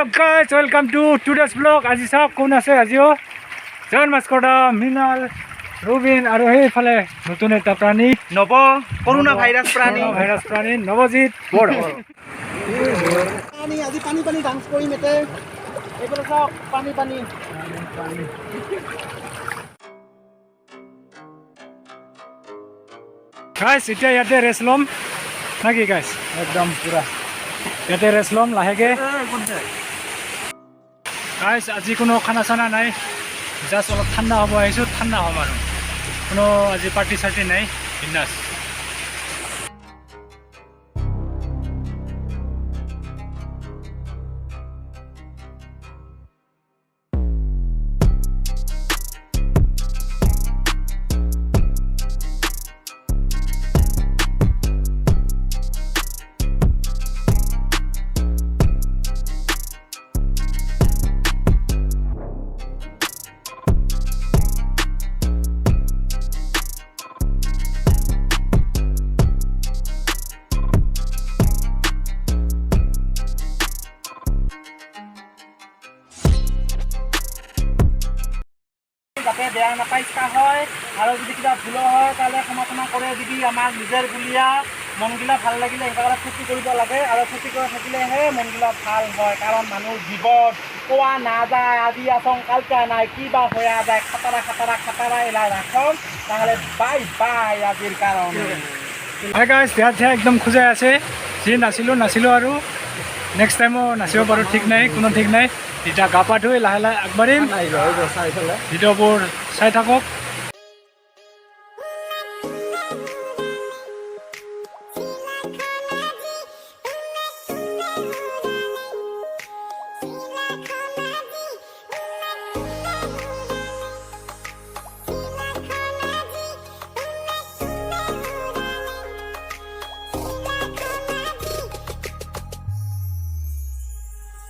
What's up guys? Welcome to today's vlog. আজি সব কোন আছে আজিও জান মাস্কটা মিনাল রুবিন আর এইফালে নতুন একটা প্রাণী নব করোনা ভাইরাস প্রাণী নবজিৎ বড়হর পানি আজি পানি ডান্স কৰি মেতে এইফালে সব পানি গাইস এটা ইয়াতে রেস্ট লম নাকি গাইস একদম পুরা ইয়াতে রেস্ট লম লাহেকে গাইস আজি কোনো খানা চানা নাই জাস্ট অলপ ঠাণ্ডা হ'ব আহিছোঁ ঠাণ্ডা হ'ব আৰু কোনো আজি পাৰ্টি চাৰ্টি নাই বিন্দাছ যাতে বেয়া নাপাইছা হয় আৰু যদি কিবা ভুল হয় তাহলে ক্ষমা কৰে দিবি আমাৰ নিজৰ গুলিয়া মনগিলা ভাল লাগিলে এটা ফূৰ্তি কৰিব লাগে আৰু ফূৰ্তি কৰি থাকিলেহে মনগিলা ভাল হয় কাৰণ মানুহ জীৱন কোৱা নাযায় আজি আশংকা নাই কিবা হৈ যায় খাটাৰা এলাই ৰাখোঁ তাহলে বাই আজিৰ কাৰণে হাই গাইস দেহাত একদম খোজাই আছে যি নাছিলোঁ আৰু নেক্সট টাইমো নাচিব পাৰোঁ ঠিক নাই কোনো ঠিক নাই এতিয়া গা পা ধুই লাহে লাহে আগবাঢ়িম ভিডিঅ'বোৰ চাই থাকক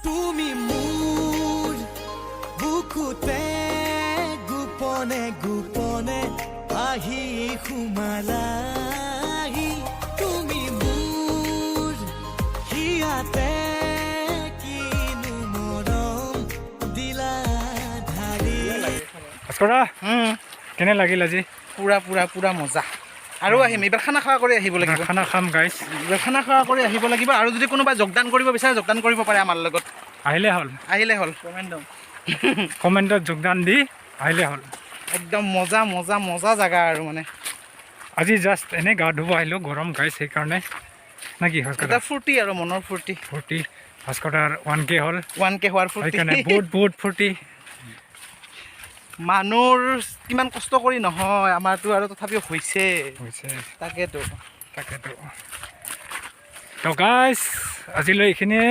তুমি মোৰ বুকুতে গোপনে আহি সোমালাহি তুমি মোৰ হিয়াতে কিনো মৰম দিলা ধাৰি ভাস্কৰা কেনে লাগিল আজি পুৰা মজা আৰু আহিম এইবাৰ খানা খোৱা কৰি আহিব লাগিব খানা খাম গাইছ এইবাৰ খানা খোৱা কৰি আহিব লাগিব আৰু যদি কোনোবাই যোগদান কৰিব বিচাৰে যোগদান কৰিব পাৰে আমাৰ লগত আহিলে হ'ল কমেণ্টত যোগদান দি আহিলে হ'ল একদম মজা জাগা আৰু মানে আজি জাষ্ট এনে গা ধুব আহিলোঁ গৰম গাইছ সেইকাৰণে নাকি এটা ফূৰ্তি আৰু মনৰ ফূৰ্তি ভাস্কৰাৰ 1K হ'ল 1K হোৱাৰ ফূৰ্তি সেইকাৰণে বহুত ফূৰ্তি মানুহৰ কিমান কষ্ট কৰি নহয় আমাৰতো আৰু তথাপিও হৈছে তাকেতো তো গাইছ আজিলৈ এইখিনিয়ে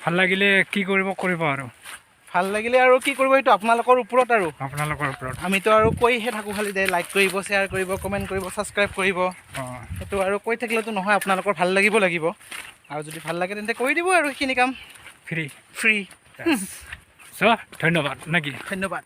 ভাল লাগিলে কি কৰিব আৰু ভাল লাগিলে আৰু কি কৰিব এইটো আপোনালোকৰ ওপৰত আমিতো আৰু কৈহে থাকোঁ খালি দে লাইক কৰিব শ্বেয়াৰ কৰিব কমেণ্ট কৰিব ছাবস্ক্ৰাইব কৰিব সেইটো আৰু কৈ থাকিলেতো নহয় আপোনালোকৰ ভাল লাগিব আৰু যদি ভাল লাগে তেন্তে কৰি দিব আৰু সেইখিনি কাম ফ্ৰী চ' ধন্যবাদ নাকি ধন্যবাদ